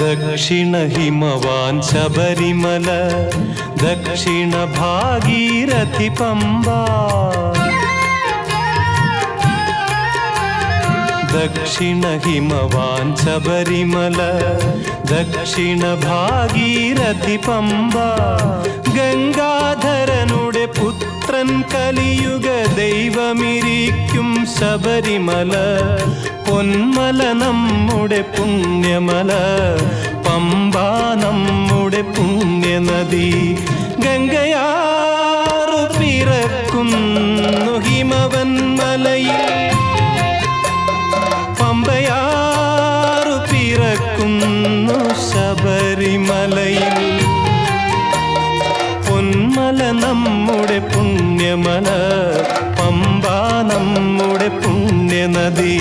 ദക്ഷിണ ഹിമവാൻ ശബരിമല, ദക്ഷിണ ഭാഗീരഥി പമ്പ. ദക്ഷിണ ഹിമവാൻ ശബരിമല, ദക്ഷിണ ഭാഗീരഥി പമ്പ. ഗംഗാധരനുടെ പുത്രൻ കലിയുഗ ദൈവമിരിക്കും ശബരിമല. പൊന്മല നമ്മുടെ പുണ്യമല, പമ്പ നമ്മുടെ പുണ്യനദി. ഗംഗയാറു പിറക്കുന്നു ഹിമവൻ മലയിൽ, പമ്പയാറു പിറക്കുന്നു ശബരിമലയിൽ. പൊന്മല നമ്മുടെ പുണ്യമല, പമ്പ നമ്മുടെ പുണ്യനദി.